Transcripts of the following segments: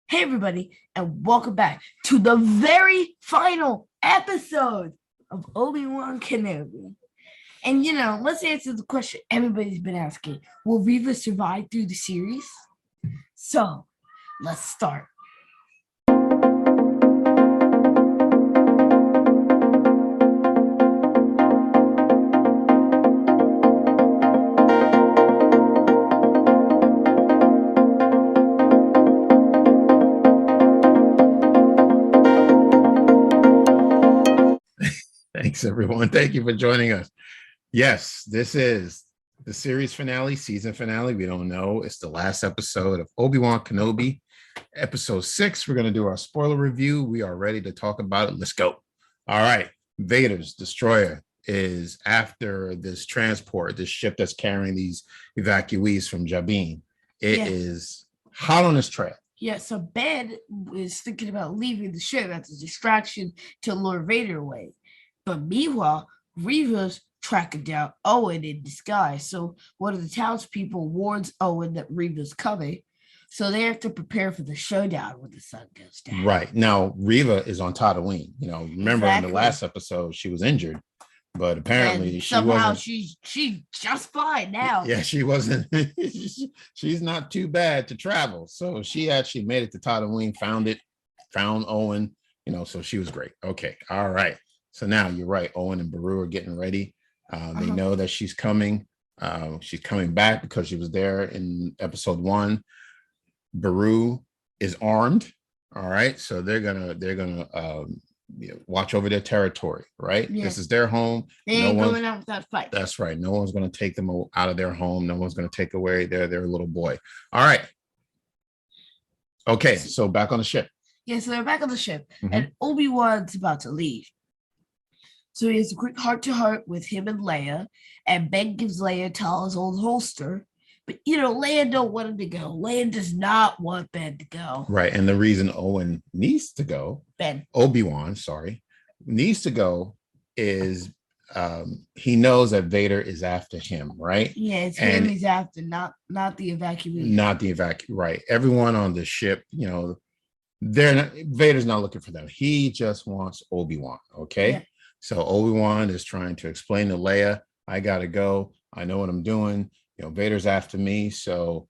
Hey, everybody, and welcome back to the very final episode of Obi-Wan Kenobi. And, let's answer the question everybody's been asking. Will Reva survive through the series? So, let's start. Thanks, everyone. Thank you for joining us. Yes, this is the series finale, season finale. We don't know. It's the last episode of Obi-Wan Kenobi, episode 6. We're going to do our spoiler review. We are ready to talk about it. Let's go. All right. Vader's destroyer is after this transport, this ship that's carrying these evacuees from Jabin. It is hot on its trail. Yeah, so Ben is thinking about leaving the ship as a distraction to lure Vader away. But meanwhile, Reva's tracking down Owen in disguise. So one of the townspeople warns Owen that Reva's coming. So they have to prepare for the showdown when the sun goes down. Right. Now, Reva is on Tatooine. Remember in the last episode, she was injured. But apparently she's just fine now. Yeah, she wasn't. She's not too bad to travel. So she actually made it to Tatooine, found Owen, so she was great. Okay. All right. So now you're right. Owen and Beru are getting ready. They know that she's coming. She's coming back because she was there in episode 1. Beru is armed. All right. So they're gonna watch over their territory. Right. Yeah. This is their home. They ain't going out without a fight. That's right. No one's gonna take them out of their home. No one's gonna take away their little boy. All right. Okay. So back on the ship. Yeah. So they're back on the ship, and Obi-Wan's about to leave. So he has a quick heart-to-heart with him and Leia, and Ben gives Leia Tal's old holster. But, Leia don't want him to go. Leia does not want Ben to go. Right, and the reason Owen needs to go, Obi-Wan, needs to go is he knows that Vader is after him, right? Yeah, it's him he's after, not the evacuee. Not the evacuee, right. Everyone on the ship, Vader's not looking for them. He just wants Obi-Wan, okay? Yeah. So Obi-Wan is trying to explain to Leia, I got to go. I know what I'm doing. Vader's after me. So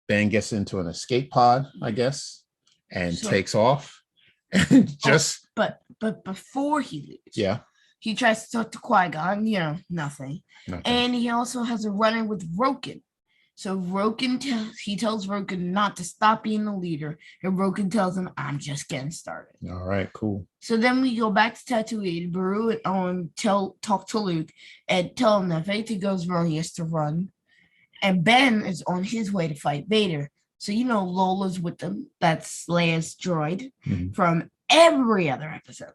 Ben gets into an escape pod, I guess, and takes off. But before he leaves, he tries to talk to Qui-Gon, nothing. And he also has a run-in with Roken. So he tells Roken not to stop being the leader, and Roken tells him, I'm just getting started. All right, cool. So then we go back to Tatooine. Beru and Owen talk to Luke and tell him that if anything goes wrong, he has to run. And Ben is on his way to fight Vader. So, Lola's with them. That's Leia's droid from every other episode.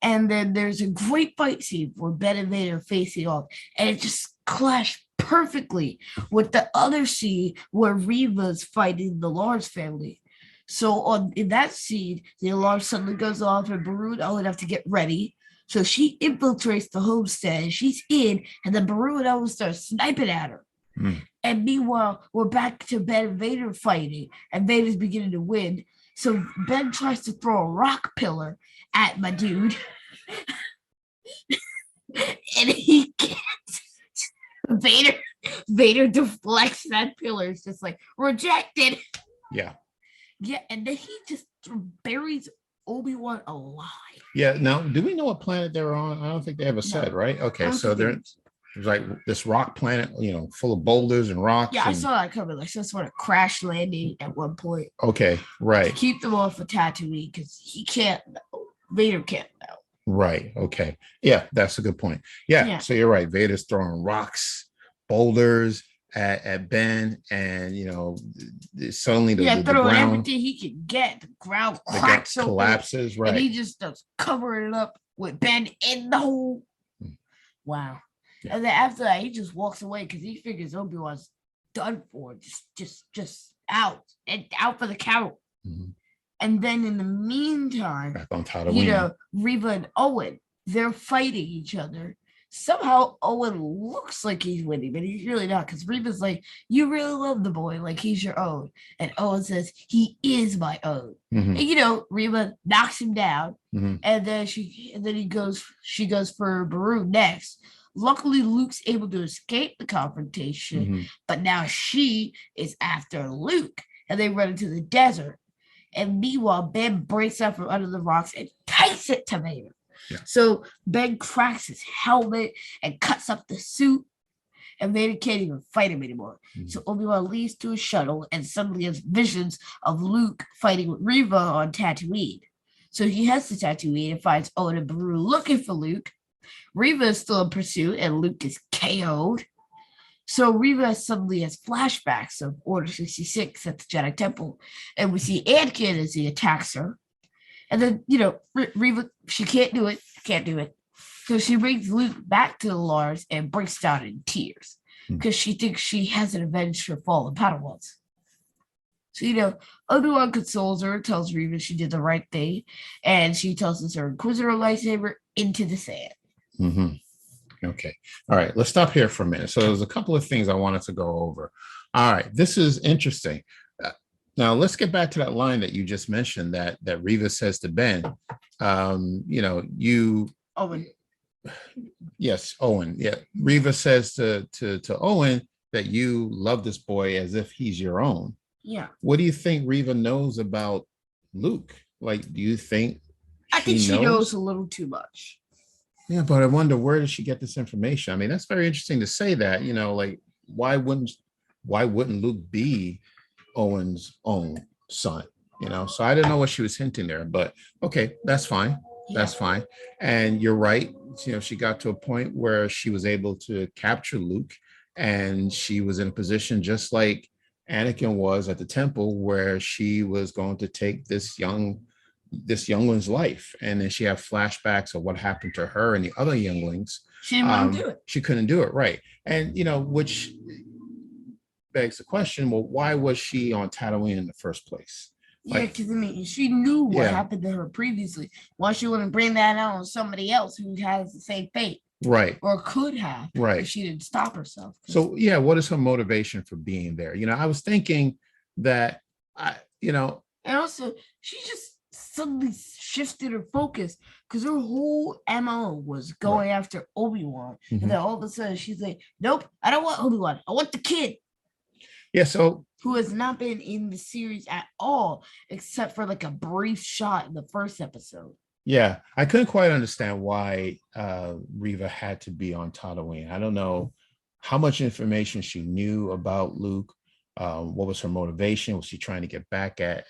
And then there's a great fight scene where Ben and Vader are facing off, and it just clashed perfectly with the other scene where Reva's fighting the Lars family. So in that scene, the alarm suddenly goes off, and Beru and Owen have to get ready. So she infiltrates the homestead, and she's in, and then Beru and Owen start sniping at her. And meanwhile, we're back to Ben and Vader fighting, and Vader's beginning to win. So Ben tries to throw a rock pillar at my dude, and he can't. Vader deflects that pillar. It's just like rejected. Yeah, and then he just buries Obi-Wan alive. Yeah. Now, do we know what planet they're on? I don't think they ever said, right? Okay, so there's like this rock planet, full of boulders and rocks. Yeah, I saw that coming. Like some sort of crash landing at one point. Okay, right. To keep them off of Tatooine because he can't know. Vader can't know. Right. Okay. Yeah, that's a good point. Yeah. So you're right. Vader's throwing rocks, boulders at Ben, and suddenly the throwing ground, everything he can get. The ground cracks, collapses, right? And he just starts covering it up with Ben in the hole. Wow. Yeah. And then after that, he just walks away because he figures Obi-Wan's done for, just out for the count. And then in the meantime, back on Tatooine, Reva and Owen, they're fighting each other. somehow Owen looks like he's winning, but he's really not. Because Reva's like, "You really love the boy, like he's your own," and Owen says, "He is my own." Mm-hmm. And Reva knocks him down, Mm-hmm. and then she goes for Beru next. Luckily, Luke's able to escape the confrontation, Mm-hmm. but now she is after Luke, and they run into the desert. And meanwhile, Ben breaks out from under the rocks and takes it to Vader. Yeah. So Ben cracks his helmet and cuts up the suit, and Vader can't even fight him anymore. Mm-hmm. So Obi-Wan leaves to a shuttle and suddenly has visions of Luke fighting with Reva on Tatooine. So he heads to Tatooine and finds Owen and Beru looking for Luke. Reva is still in pursuit, and Luke is KO'd. So Reva suddenly has flashbacks of Order 66 at the Jedi Temple, and we see Anakin as he attacks her. And then, Reva, she can't do it. So she brings Luke back to the Lars and breaks down in tears because she thinks she hasn't avenged her fallen Padawans. So, Obi-Wan consoles her, tells Reva she did the right thing, and she tosses her Inquisitor lightsaber into the sand. Mm-hmm. Okay. All right. Let's stop here for a minute. So there's a couple of things I wanted to go over. All right. This is interesting. Now let's get back to that line that you just mentioned that Reva says to Ben, Owen. Yes, Owen. Yeah. Reva says to Owen that you love this boy as if he's your own. Yeah. What do you think Reva knows about Luke? Like, do you think I think she knows a little too much. Yeah, but I wonder, where did she get this information? I mean, that's very interesting to say that, like, why wouldn't Luke be Owen's own son? So I didn't know what she was hinting there, but okay, that's fine. Yeah. That's fine. And you're right. She got to a point where she was able to capture Luke, and she was in a position just like Anakin was at the temple, where she was going to take this youngling's life, and then she had flashbacks of what happened to her and the other younglings. She didn't want to do it. She couldn't do it, right? And which begs the question: well, why was she on Tatooine in the first place? Yeah, because she knew what happened to her previously. Why she wouldn't bring that out on somebody else who has the same fate, right? Or could have, right? If she didn't stop herself. So what is her motivation for being there? I was thinking that and also she just suddenly shifted her focus because her whole MO was going after Obi-Wan. Mm-hmm. And then all of a sudden she's like, nope, I don't want Obi-Wan. I want the kid. Yeah, so who has not been in the series at all, except for like a brief shot in the first episode. Yeah, I couldn't quite understand why Reva had to be on Tatooine. I don't know how much information she knew about Luke. What was her motivation? Was she trying to get back at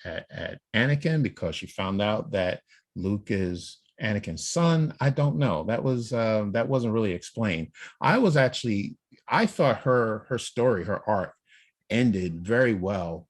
Anakin because she found out that Luke is Anakin's son? I don't know. That wasn't really explained. I thought her story, her arc, ended very well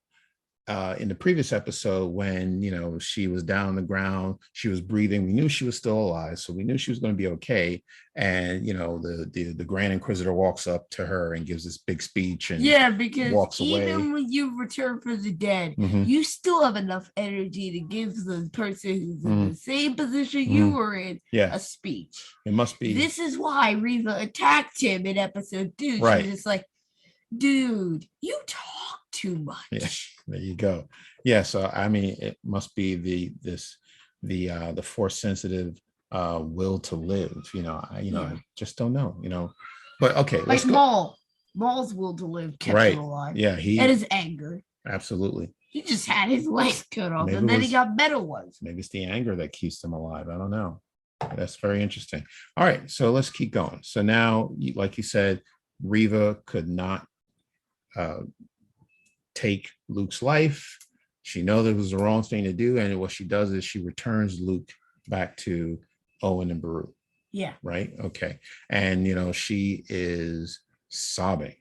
in the previous episode when she was down on the ground, she was breathing, we knew she was still alive, so we knew she was going to be okay. And the Grand Inquisitor walks up to her and gives this big speech and because walks even away. when you return from the dead, mm-hmm. you still have enough energy to give the person who's in the same position you were in a speech. It must be. This is why Reva attacked him in episode 2. Right. She's just like, dude, you talk too much. Yeah, there you go. Yeah, so I mean, it must be the force sensitive will to live. I just don't know. But okay, like let's go. Maul's will to live kept him alive. Yeah, and his anger. Absolutely. He just had his legs cut off, and then he got better ones. Maybe it's the anger that keeps him alive. I don't know. That's very interesting. All right, so let's keep going. So now, like you said, Reva could not take Luke's life. She knows it was the wrong thing to do, and what she does is she returns Luke back to Owen and Beru. Yeah. Right. Okay. And she is sobbing.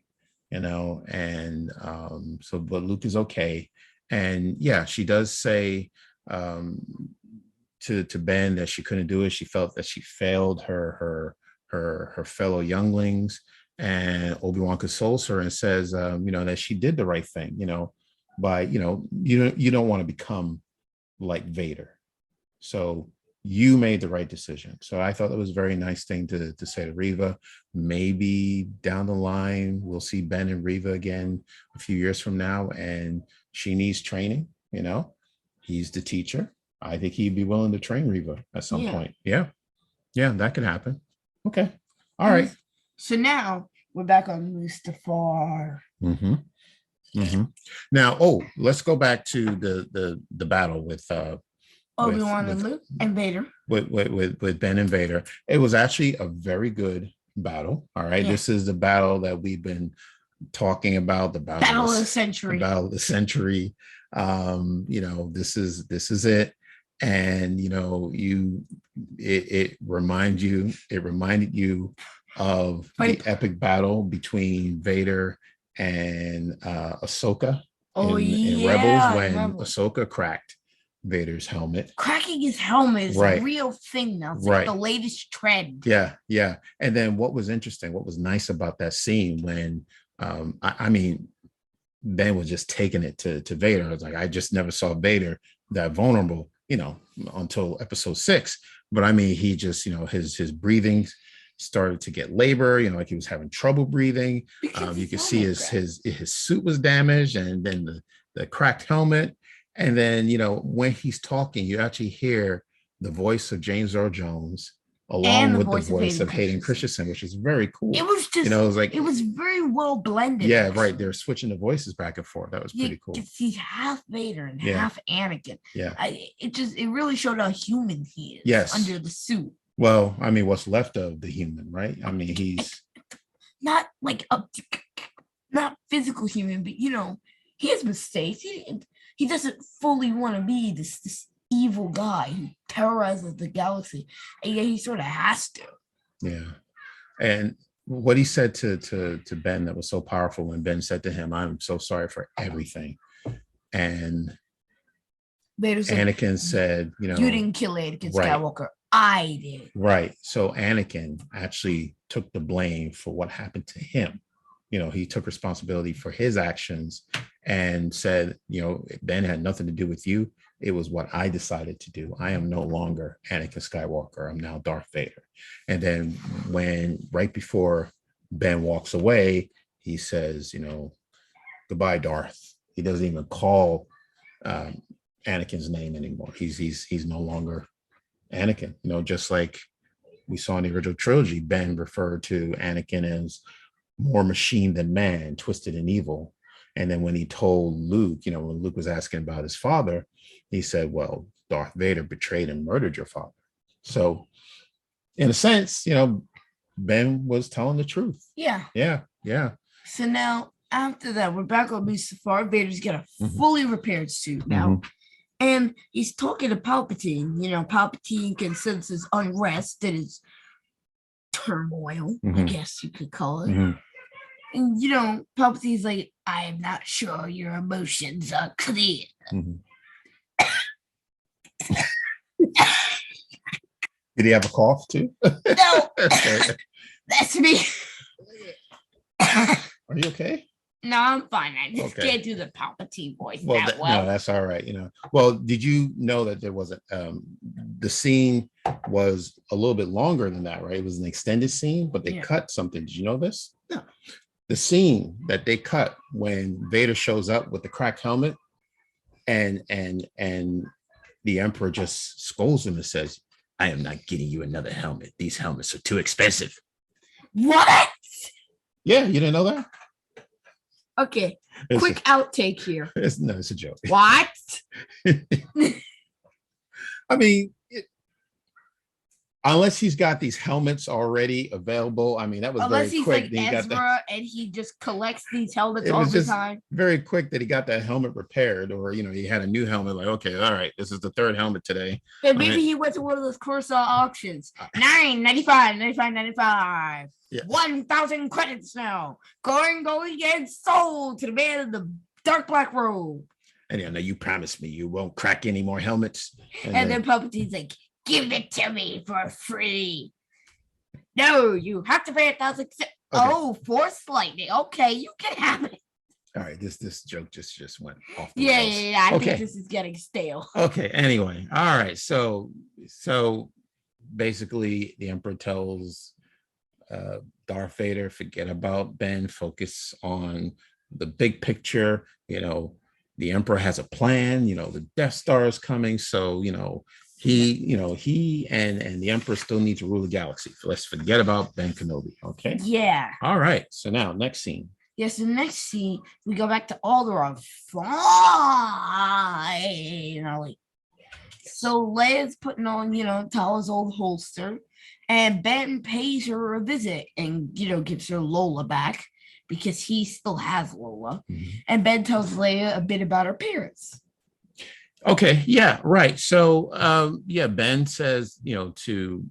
And but Luke is okay. And she does say to Ben that she couldn't do it. She felt that she failed her fellow younglings. And Obi-Wan consoles her and says, that she did the right thing, by, you don't want to become like Vader. So you made the right decision. So I thought that was a very nice thing to say to Reva. Maybe down the line, we'll see Ben and Reva again a few years from now, and she needs training. He's the teacher. I think he'd be willing to train Reva at some point. Yeah. Yeah, that could happen. Okay. All right. So now we're back on Mustafar. Now, let's go back to the battle with Obi-Wan and Luke and Vader. With Ben and Vader. It was actually a very good battle. All right. Yeah. This is the battle that we've been talking about, the battle of the century. The battle of the century. This is it. And it reminded you of the epic battle between Vader and Ahsoka in Rebels, when Ahsoka cracked Vader's helmet. Cracking his helmet is a real thing now. It's like the latest trend. Yeah. And then what was nice about that scene when Ben was just taking it to Vader. I was like, I just never saw Vader that vulnerable, until episode 6. But he just, his breathing started to get labor, like he was having trouble breathing. You could see his suit was damaged, and then the cracked helmet. And then, when he's talking, you actually hear the voice of James Earl Jones along with the voice of Hayden Christensen, which is very cool. It was just, it was very well blended. Yeah, right. They're switching the voices back and forth. That was pretty cool. He's half Vader and half Anakin. Yeah. It really showed how human he is under the suit. Well, what's left of the human, right? He's not like not physical human, but he has mistakes. He doesn't fully want to be this evil guy who terrorizes the galaxy, and yet he sort of has to. Yeah. And what he said to Ben that was so powerful, when Ben said to him, "I'm so sorry for everything," and Anakin said, "You didn't kill Anakin Skywalker. I did." Right. So Anakin actually took the blame for what happened to him. He took responsibility for his actions and said, Ben had nothing to do with you. It was what I decided to do. I am no longer Anakin Skywalker. I'm now Darth Vader. And then right before Ben walks away, he says, goodbye, Darth. He doesn't even call Anakin's name anymore. He's no longer Anakin. Just like we saw in the original trilogy, Ben referred to Anakin as more machine than man, twisted and evil. And then when he told Luke, when Luke was asking about his father, he said, well, Darth Vader betrayed and murdered your father. So in a sense, Ben was telling the truth. Yeah. Yeah. So now after that, we're back on Mustafar. Vader's got a fully repaired suit now. And he's talking to Palpatine. Palpatine can sense his unrest and his turmoil, I guess you could call it. And Palpatine's like, I am not sure your emotions are clear. Did he have a cough too? No, that's me. Are you okay? No, I'm fine. I just can't do the Palpatine voice well. No, that's all right. Well, did you know that there wasn't the scene was a little bit longer than that, right? It was an extended scene, but they cut something. Did you know this? No. The scene that they cut when Vader shows up with the cracked helmet, and the Emperor just scolds him and says, I am not getting you another helmet. These helmets are too expensive. What? Yeah, you didn't know that? Okay, quick outtake here. It's a joke. What? Unless he's got these helmets already available. That was unless very quick. He's like Ezra and he just collects these helmets all the time. Very quick that he got that helmet repaired, or he had a new helmet. Like, okay, all right, this is the third helmet today. And maybe he went to one of those Corsair auctions. $9.95. Yeah. 1,000 credits now. Going and sold to the man in the dark black robe. And you promised me you won't crack any more helmets. And then Palpatine's like, give it to me for free. No, you have to pay 1,000. Okay. Oh, Force lightning. Okay, you can have it. All right, this joke just went off the Yeah, rails. yeah, yeah. I think Okay. this is getting stale. Okay. Anyway, all right. So basically, the Emperor tells Darth Vader, forget about Ben, focus on the big picture. The Emperor has a plan. The Death Star is coming, so he and the Emperor still need to rule the galaxy. So let's forget about Ben Kenobi. Okay. Yeah. All right. So now next scene. Yes, the next scene, we go back to Alderaan. Finally. So Leia's putting on, Tala's old holster, and Ben pays her a visit and, gives her Lola back because he still has Lola. Mm-hmm. And Ben tells Leia a bit about her parents. Okay, yeah, right. So, Ben says, to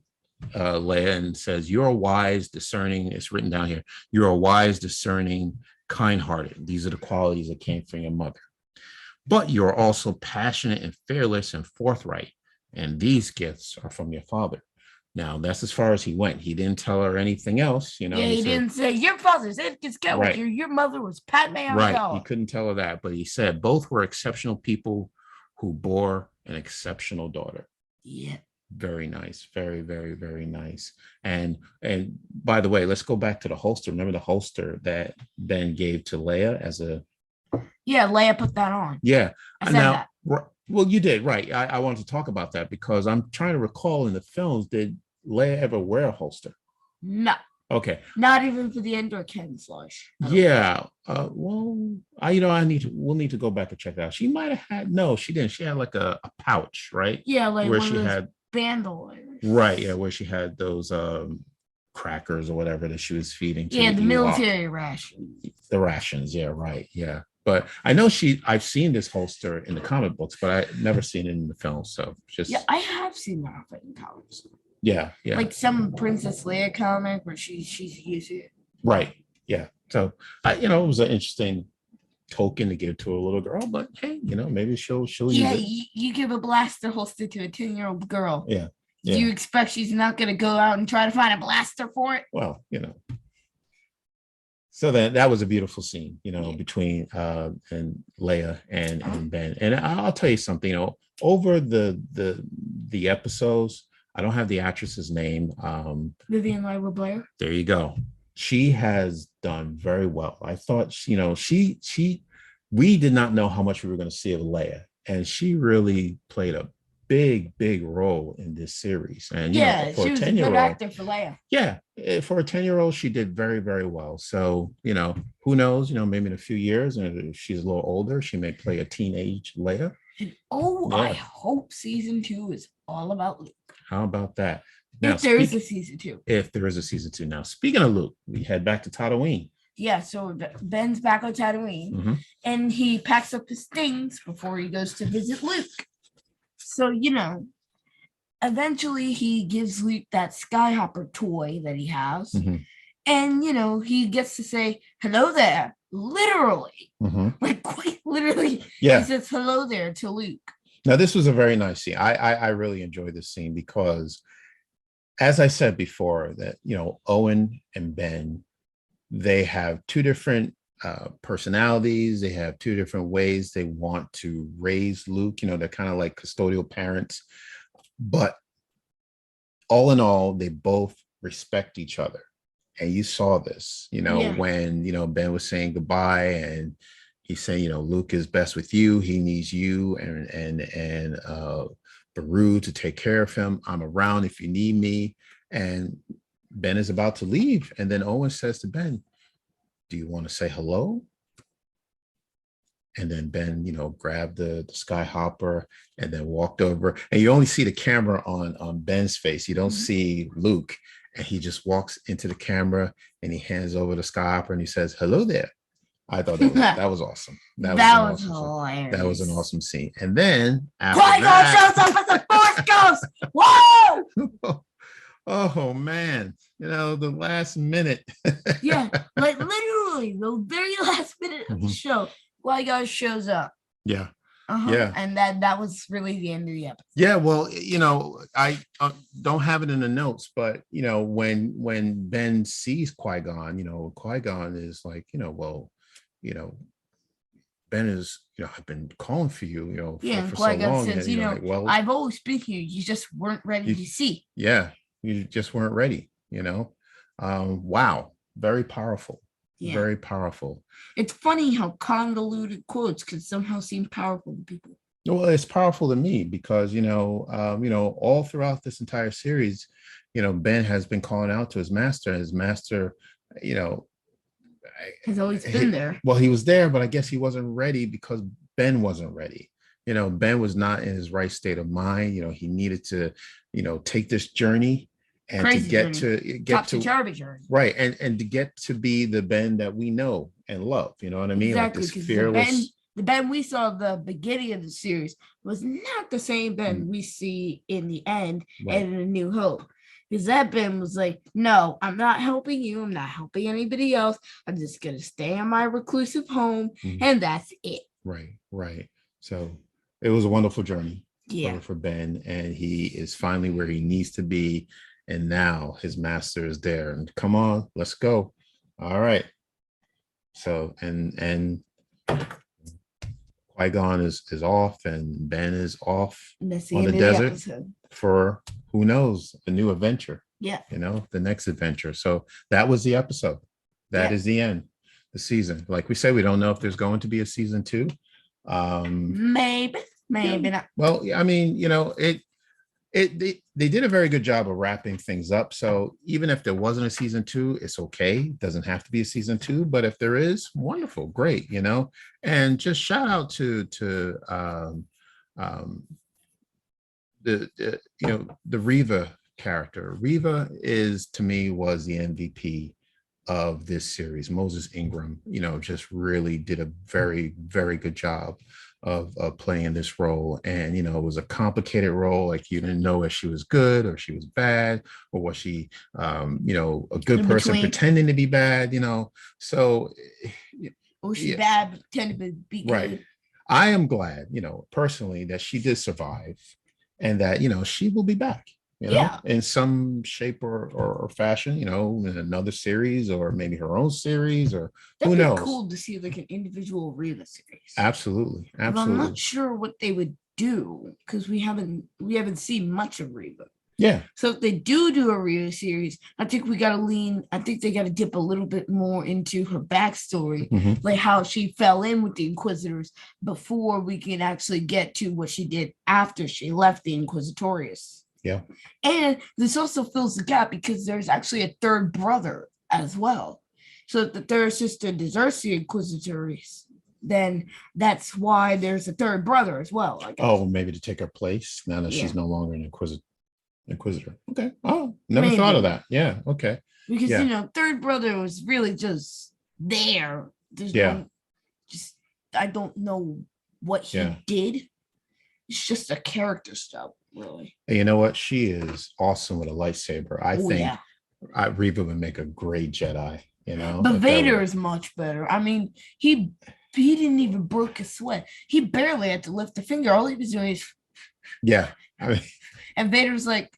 Leia and says, "You're a wise, discerning." It's written down here. You're a wise, discerning, kind-hearted. These are the qualities that came from your mother. But you're also passionate and fearless and forthright. And these gifts are from your father. Now, that's as far as he went. He didn't tell her anything else. He didn't say, your father's Anakin Skywalker, right. Your mother was Padme Amidala. Right, he couldn't tell her that. But he said both were exceptional people who bore an exceptional daughter. Yeah. Very nice. Very, very, very nice. And by the way, let's go back to the holster. Remember the holster that Ben gave to Leia as a... Yeah, Leia put that on. Yeah. I said that. Well, you did, right. I wanted to talk about that because I'm trying to recall in the films, did Leia ever wear a holster? No. Okay. Not even for the Endor camouflage. Yeah. We'll need to go back and check that out. She might have had, no, she didn't. She had like a pouch, right? Yeah, like where she had bandoliers. Right, yeah, where she had those crackers or whatever that she was feeding to the military rations. The rations, yeah, right, yeah. But I know I've seen this holster in the comic books, but I've never seen it in the film. So just... Yeah, I have seen that in comics. Yeah. Like some Princess Leia comic where she's used it. Right. Yeah. So it was an interesting token to give to a little girl, but hey, maybe she'll use it. You give a blaster holster to a 10-year-old girl. Yeah. Do you expect she's not going to go out and try to find a blaster for it? Well, So that was a beautiful scene, between and Leia and Ben. And I'll tell you something, over the episodes, I don't have the actress's name. Vivian Lyra Blair. There you go. She has done very well. I thought, we did not know how much we were going to see of Leia, and she really played a big role in this series. And for she was a good actor for Leia. Yeah, for a 10-year-old, she did very, very well. So who knows? Maybe in a few years, and if she's a little older, she may play a teenage Leia. I hope season 2 is all about Luke. How about that? Now, if there is a season 2. If there is a season 2. Now, speaking of Luke, we head back to Tatooine. Yeah, so Ben's back on Tatooine, and he packs up his things before he goes to visit Luke. So, eventually he gives Luke that Skyhopper toy that he has, and, he gets to say, hello there, literally. Like, quite literally, he says hello there to Luke. Now, this was a very nice scene. I really enjoyed this scene because, as I said before, that, Owen and Ben, they have two different personalities. They have two different ways they want to raise Luke. They're kind of like custodial parents. But all in all, they both respect each other. And you saw this, when, Ben was saying goodbye and he's saying, Luke is best with you. He needs you and Beru to take care of him. I'm around if you need me. And Ben is about to leave. And then Owen says to Ben, do you want to say hello? And then Ben, grabbed the Skyhopper and then walked over. And you only see the camera on Ben's face. You don't see Luke. And he just walks into the camera and he hands over the Skyhopper and he says, hello there. I thought that was awesome. That was hilarious. That was an awesome scene. And then after Qui-Gon shows up as a Force Ghost. Whoa! Oh man, the last minute. Yeah, like literally the very last minute of the show, Qui-Gon shows up. Yeah. Yeah. And that was really the end of the episode. Yeah, well, I don't have it in the notes, but when Ben sees Qui-Gon, Qui-Gon is like, Ben is, I've been calling for you, Yeah, for and so Qui-Gon long. says, And, like, well, I've always been here. You just weren't ready you, to see. yeah, you just weren't ready, Wow. Very powerful. Yeah. Very powerful. It's funny how convoluted quotes can somehow seem powerful to people. Well, it's powerful to me because, all throughout this entire series, Ben has been calling out to his master, and his master, you know, Has always been there. well, he was there, but I guess he wasn't ready because Ben wasn't ready. Ben was not in his right state of mind. He needed to, take this journey and Crazy to get journey. to get to Topsy-turvy journey. right, and to get to be the Ben that we know and love. You know what I mean? Exactly, Like this because fearless. the Ben we saw at the beginning of the series was not the same Ben we see in the end Right. and in A New Hope. Because that Ben was like, no, I'm not helping you. I'm not helping anybody else. I'm just going to stay in my reclusive home. And that's it. Right, right. So it was a wonderful journey Yeah. for Ben, and he is finally where he needs to be. And now his master is there. And come on, let's go. All right. So and Qui-Gon is off, and Ben is off And that's the on end the of the desert episode. for who knows, a new adventure. Yeah. The next adventure. So that was the episode. That is the end, the season. Like we said, we don't know if there's going to be a season 2. Maybe not. Well, I mean, they did a very good job of wrapping things up. So even if there wasn't a season 2, it's okay. It doesn't have to be a season 2, but if there is, wonderful, great, and just shout out to the Reva character. Reva was the MVP of this series. Moses Ingram, just really did a very, very good job of playing this role. And, it was a complicated role. Like you didn't know if she was good or she was bad, or was she, a good person pretending to be bad, so. Or she bad, but pretending to be good. Right. I am glad, personally, that she did survive, and that, she will be back. In some shape or fashion, in another series, or maybe her own series, or that'd who knows. Cool to see like an individual Reva series. Absolutely. But I'm not sure what they would do, because we haven't seen much of Reva. Yeah. So if they do a Reva series, I think they got to dip a little bit more into her backstory, like how she fell in with the Inquisitors, before we can actually get to what she did after she left the Inquisitorius. Yeah. And this also fills the gap because there's actually a third brother as well. So if the third sister deserts the Inquisitors, then that's why there's a third brother as well, I guess. Oh, maybe to take her place now that she's no longer an Inquisitor. Okay. Oh, never thought of that. Yeah. Okay. Because, third brother was really just there. There's I don't know what he did. It's just a character stuff. Really. And you know what? She is awesome with a lightsaber. I think Reva would make a great Jedi, But Vader is much better. I mean, he didn't even break a sweat. He barely had to lift a finger. All he was doing is and Vader's like,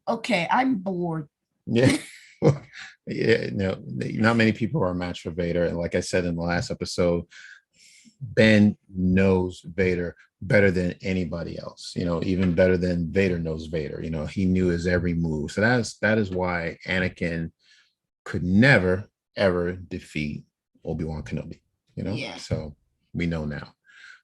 okay, I'm bored. Yeah. Not many people are a match for Vader. And like I said in the last episode, Ben knows Vader better than anybody else, even better than Vader knows Vader. He knew his every move. So that is why Anakin could never, ever defeat Obi-Wan Kenobi, So we know now.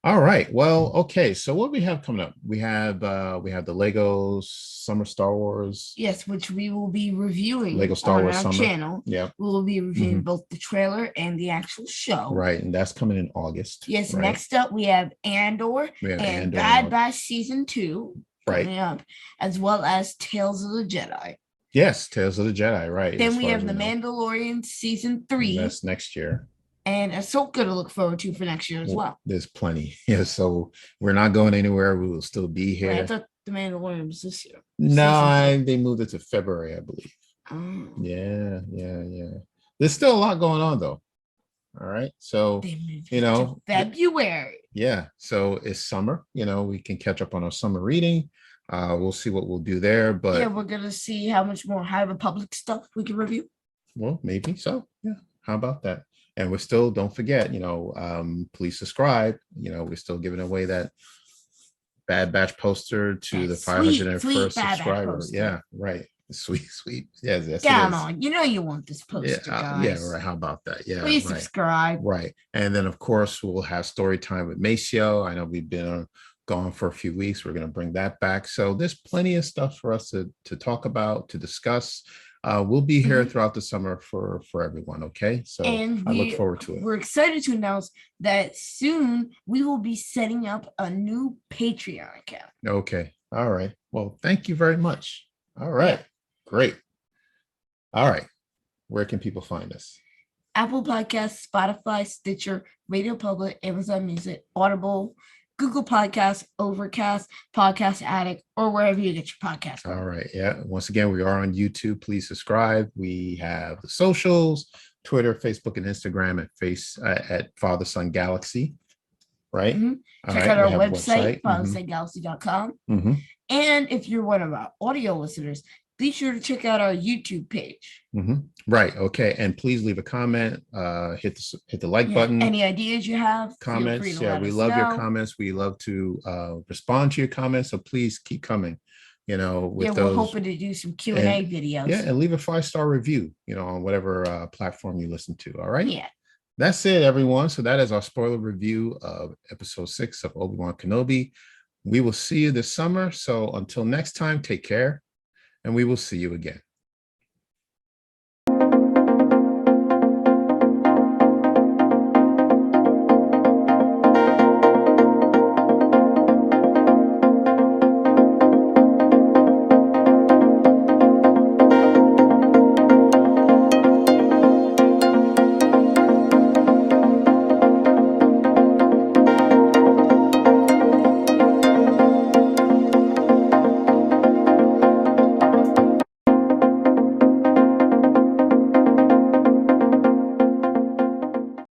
All right. Well, okay. So what we have coming up? We have the Lego Summer Star Wars. Yes, which we will be reviewing Lego Star Wars on our Summer channel. Yeah. We will be reviewing both the trailer and the actual show. Right. And that's coming in August. Yes. Right? Next up, we have Andor and Bad Batch Season 2 coming up, as well as Tales of the Jedi. Yes, Tales of the Jedi, right. Then we have The Mandalorian Season 3. That's next year. And Ahsoka to look forward to for next year as well. There's plenty. Yeah, so we're not going anywhere. We will still be here. Right, I thought The Mandalorian was this year. No, they moved it to February, I believe. Oh. Yeah. There's still a lot going on, though. All right. So, February. Yeah. So it's summer. We can catch up on our summer reading. We'll see what we'll do there. But we're going to see how much more High Republic stuff we can review. Well, maybe so. Yeah. How about that? And we're still, don't forget, please subscribe. We're still giving away that Bad Batch poster to the Sweet 501st Bad Batch subscriber. poster. Yeah, right. Sweet, sweet. Yes, yes, Come on, you want this poster, guys. Yeah, right. How about that? Yeah, please right. subscribe. Right. And then, of course, we'll have story time with Maceo. I know we've been gone for a few weeks. We're going to bring that back. So there's plenty of stuff for us to talk about, to discuss. We'll be here throughout the summer for everyone. Okay. So I look forward to it. We're excited to announce that soon we will be setting up a new Patreon account. Okay. All right. Well, thank you very much. All right. Yeah. Great. All right. Where can people find us? Apple Podcasts, Spotify, Stitcher, Radio Public, Amazon Music, Audible, Google Podcasts, Overcast, Podcast Addict, or wherever you get your podcast from. All right. Yeah. Once again, we are on YouTube. Please subscribe. We have the socials, Twitter, Facebook, and Instagram at Father Son Galaxy. Right. Check out our website, fatherSonGalaxy.com. And if you're one of our audio listeners, be sure to check out our YouTube page. Right. Okay. And please leave a comment. Hit the like button. Any ideas you have? Comments. Yeah, we love your comments. We love to respond to your comments. So please keep coming. We're hoping to do some Q&A videos. Yeah, and leave a 5-star review. On whatever platform you listen to. All right. Yeah. That's it, everyone. So that is our spoiler review of episode 6 of Obi-Wan Kenobi. We will see you this summer. So until next time, take care. And we will see you again.